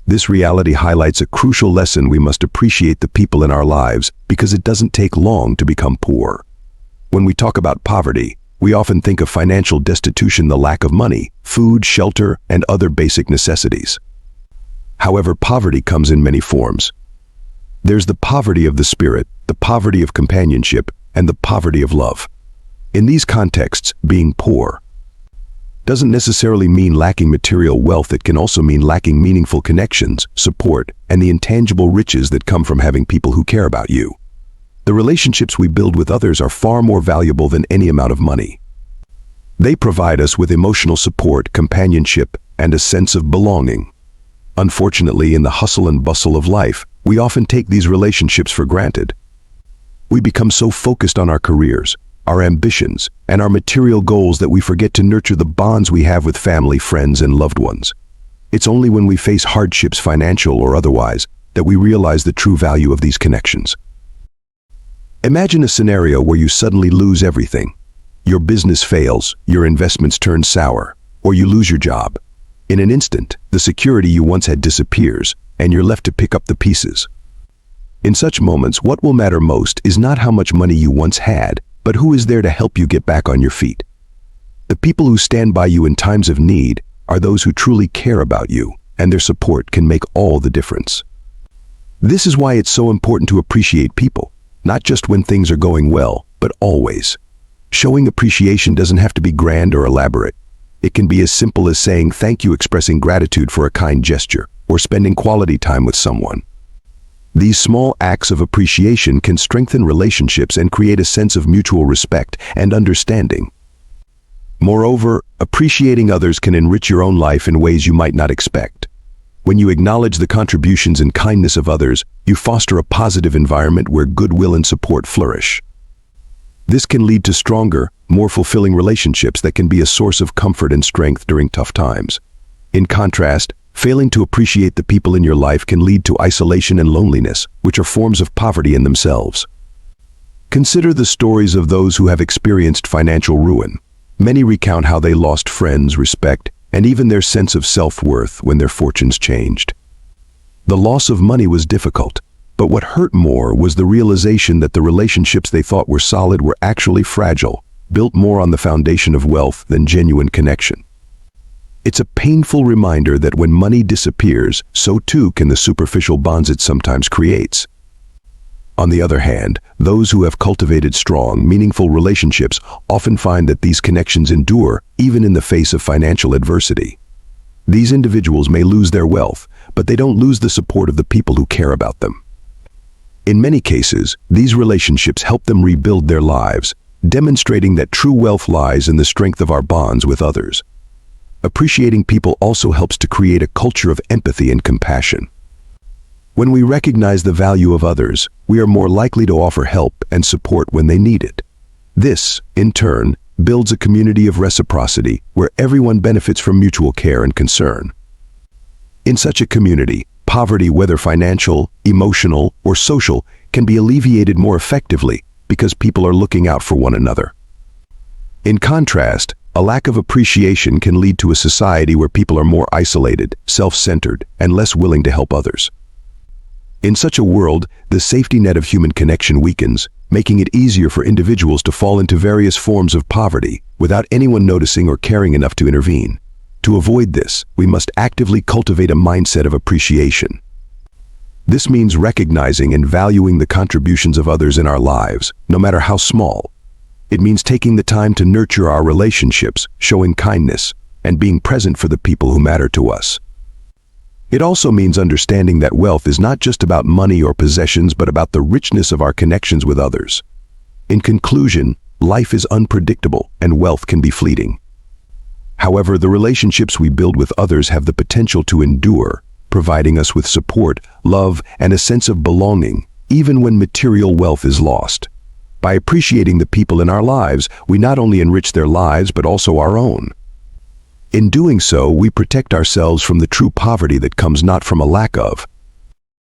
This reality highlights a crucial lesson: we must appreciate the people in our lives because it doesn't take long to become poor. When we talk about poverty, we often think of financial destitution, the lack of money, food, shelter, and other basic necessities. However, poverty comes in many forms. There's the poverty of the spirit, the poverty of companionship, and the poverty of love. In these contexts, being poor doesn't necessarily mean lacking material wealth. It can also mean lacking meaningful connections, support, and the intangible riches that come from having people who care about you. The relationships we build with others are far more valuable than any amount of money. They provide us with emotional support, companionship, and a sense of belonging. Unfortunately, in the hustle and bustle of life, we often take these relationships for granted. We become so focused on our careers, our ambitions, and our material goals that we forget to nurture the bonds we have with family, friends, and loved ones. It's only when we face hardships, financial or otherwise, that we realize the true value of these connections. Imagine a scenario where you suddenly lose everything. Your business fails, your investments turn sour, or you lose your job. In an instant, the security you once had disappears, and you're left to pick up the pieces. In such moments, what will matter most is not how much money you once had, but who is there to help you get back on your feet. The people who stand by you in times of need are those who truly care about you, and their support can make all the difference. This is why it's so important to appreciate people, not just when things are going well, but always. Showing appreciation doesn't have to be grand or elaborate. It can be as simple as saying thank you, expressing gratitude for a kind gesture, or spending quality time with someone. These small acts of appreciation can strengthen relationships and create a sense of mutual respect and understanding. Moreover, appreciating others can enrich your own life in ways you might not expect. When you acknowledge the contributions and kindness of others, you foster a positive environment where goodwill and support flourish. This can lead to stronger, more fulfilling relationships that can be a source of comfort and strength during tough times. In contrast, failing to appreciate the people in your life can lead to isolation and loneliness, which are forms of poverty in themselves. Consider the stories of those who have experienced financial ruin. Many recount how they lost friends, respect, and even their sense of self-worth when their fortunes changed. The loss of money was difficult, but what hurt more was the realization that the relationships they thought were solid were actually fragile, built more on the foundation of wealth than genuine connection. It's a painful reminder that when money disappears, so too can the superficial bonds it sometimes creates. On the other hand, those who have cultivated strong, meaningful relationships often find that these connections endure even in the face of financial adversity. These individuals may lose their wealth, but they don't lose the support of the people who care about them. In many cases, these relationships help them rebuild their lives, demonstrating that true wealth lies in the strength of our bonds with others. Appreciating people also helps to create a culture of empathy and compassion. When we recognize the value of others, we are more likely to offer help and support when they need it. This, in turn, builds a community of reciprocity where everyone benefits from mutual care and concern. In such a community, poverty, whether financial, emotional, or social, can be alleviated more effectively because people are looking out for one another. In contrast, a lack of appreciation can lead to a society where people are more isolated, self-centered, and less willing to help others. In such a world, the safety net of human connection weakens, making it easier for individuals to fall into various forms of poverty without anyone noticing or caring enough to intervene. To avoid this, we must actively cultivate a mindset of appreciation. This means recognizing and valuing the contributions of others in our lives, no matter how small. It means taking the time to nurture our relationships, showing kindness, and being present for the people who matter to us. It also means understanding that wealth is not just about money or possessions, but about the richness of our connections with others. In conclusion, life is unpredictable and wealth can be fleeting. However, the relationships we build with others have the potential to endure, providing us with support, love, and a sense of belonging, even when material wealth is lost. By appreciating the people in our lives, we not only enrich their lives, but also our own. In doing so, we protect ourselves from the true poverty that comes not from a lack of,